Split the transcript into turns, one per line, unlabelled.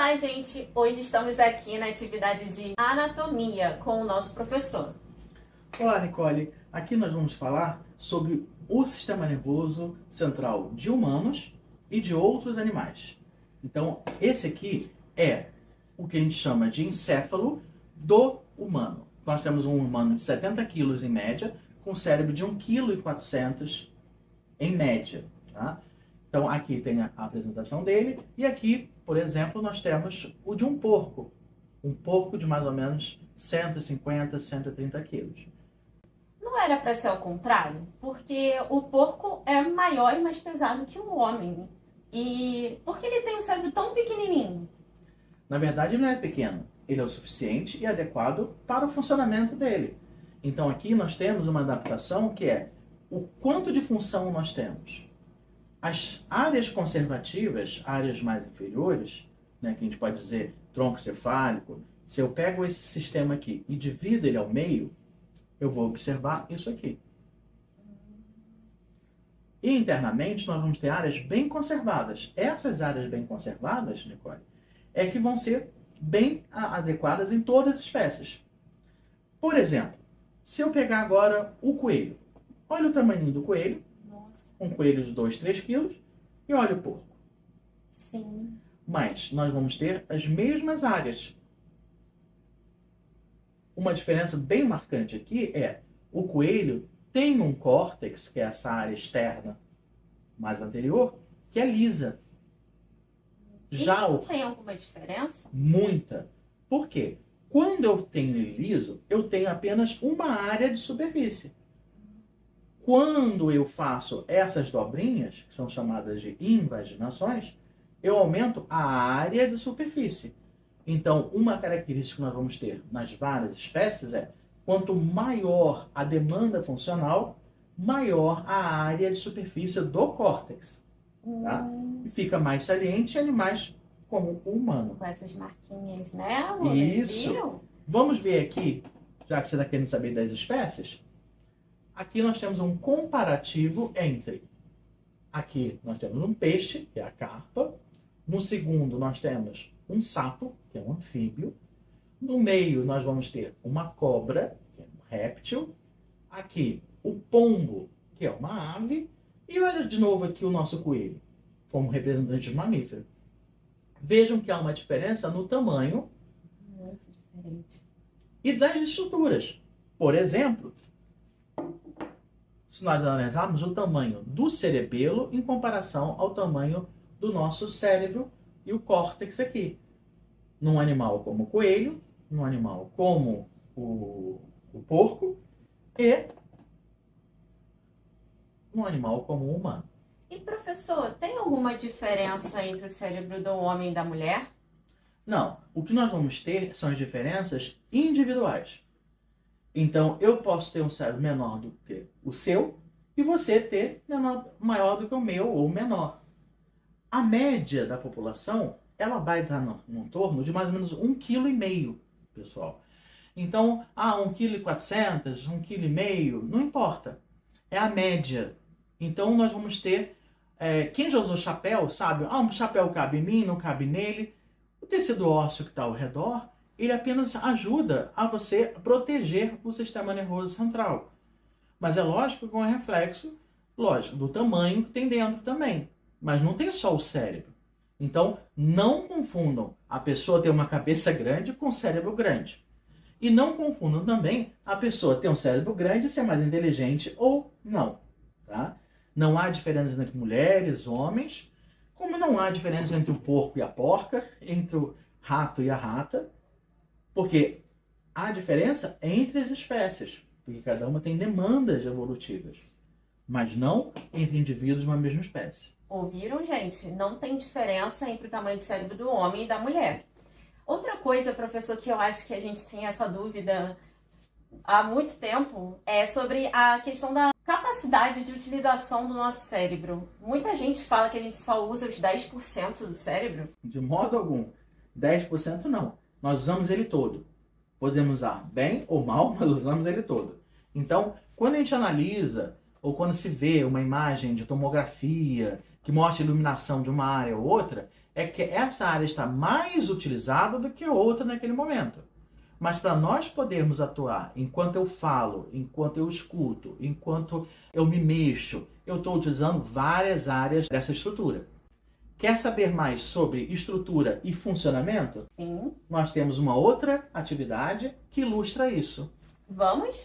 Olá, gente! Hoje estamos aqui na atividade de anatomia com o nosso professor.
Olá, Nicole. Aqui nós vamos falar sobre o sistema nervoso central de humanos e de outros animais. Então, esse aqui é o que a gente chama de encéfalo do humano. Nós temos um humano de 70 quilos em média, com cérebro de 1,4 kg em média. Tá? Então, aqui tem a apresentação dele, e aqui, por exemplo, nós temos o de um porco. Um porco de mais ou menos 150, 130 quilos.
Não era para ser ao contrário? Porque o porco é maior e mais pesado que o homem. E por que ele tem um cérebro tão pequenininho?
Na verdade, ele não é pequeno. Ele é o suficiente e adequado para o funcionamento dele. Então, aqui nós temos uma adaptação que é o quanto de função nós temos. As áreas conservativas, áreas mais inferiores, né, que a gente pode dizer tronco cefálico, se eu pego esse sistema aqui e divido ele ao meio, eu vou observar isso aqui. E internamente nós vamos ter áreas bem conservadas. Essas áreas bem conservadas, Nicole, é que vão ser bem adequadas em todas as espécies. Por exemplo, se eu pegar agora o coelho, olha o tamanho do coelho, um coelho de 2, 3 quilos, e olha o porco.
Sim.
Mas nós vamos ter as mesmas áreas. Uma diferença bem marcante aqui é o coelho tem um córtex, que é essa área externa mais anterior, que é lisa. Já
Isso tem alguma diferença?
Muita. Por quê? Quando eu tenho ele liso, eu tenho apenas uma área de superfície. Quando eu faço essas dobrinhas, que são chamadas de invaginações, eu aumento a área de superfície. Então, uma característica que nós vamos ter nas várias espécies é quanto maior a demanda funcional, maior a área de superfície do córtex. Tá? E fica mais saliente em animais como o humano.
Com essas marquinhas, né?
Isso.
Viram?
Vamos ver aqui, já que você está querendo saber das espécies. Aqui nós temos um comparativo entre... Aqui nós temos um peixe, que é a carpa. No segundo nós temos um sapo, que é um anfíbio. No meio nós vamos ter uma cobra, que é um réptil. Aqui o pombo, que é uma ave. E olha de novo aqui o nosso coelho, como representante de mamífero. Vejam que há uma diferença no tamanho.
Muito diferente.
E das estruturas. Por exemplo, se nós analisarmos o tamanho do cerebelo em comparação ao tamanho do nosso cérebro e o córtex aqui. Num animal como o coelho, num animal como o porco e num animal como o humano.
E professor, tem alguma diferença entre o cérebro do homem e da mulher?
Não. O que nós vamos ter são as diferenças individuais. Então, eu posso ter um cérebro menor do que o seu e você ter maior do que o meu ou menor. A média da população, ela vai estar no torno de mais ou menos 1,5 kg, pessoal. Então, 1,4 kg, 1,5 kg, não importa. É a média. Então, nós vamos ter... quem já usou chapéu, sabe? Um chapéu cabe em mim, não cabe nele. O tecido ósseo que está ao redor, ele apenas ajuda a você proteger o sistema nervoso central. Mas é lógico que é um reflexo, lógico, do tamanho que tem dentro também. Mas não tem só o cérebro. Então, não confundam a pessoa ter uma cabeça grande com um cérebro grande. E não confundam também a pessoa ter um cérebro grande e ser mais inteligente ou não. Tá? Não há diferença entre mulheres, homens, como não há diferença entre o porco e a porca, entre o rato e a rata, porque há diferença entre as espécies, porque cada uma tem demandas evolutivas, mas não entre indivíduos de uma mesma espécie.
Ouviram, gente? Não tem diferença entre o tamanho do cérebro do homem e da mulher. Outra coisa, professor, que eu acho que a gente tem essa dúvida há muito tempo, é sobre a questão da capacidade de utilização do nosso cérebro. Muita gente fala que a gente só usa os 10% do cérebro.
De modo algum. 10% não. Nós usamos ele todo. Podemos usar bem ou mal, mas usamos ele todo. Então, quando a gente analisa, ou quando se vê uma imagem de tomografia que mostra a iluminação de uma área ou outra, é que essa área está mais utilizada do que outra naquele momento. Mas para nós podermos atuar enquanto eu falo, enquanto eu escuto, enquanto eu me mexo, eu estou utilizando várias áreas dessa estrutura. Quer saber mais sobre estrutura e funcionamento?
Sim.
Nós temos uma outra atividade que ilustra isso.
Vamos?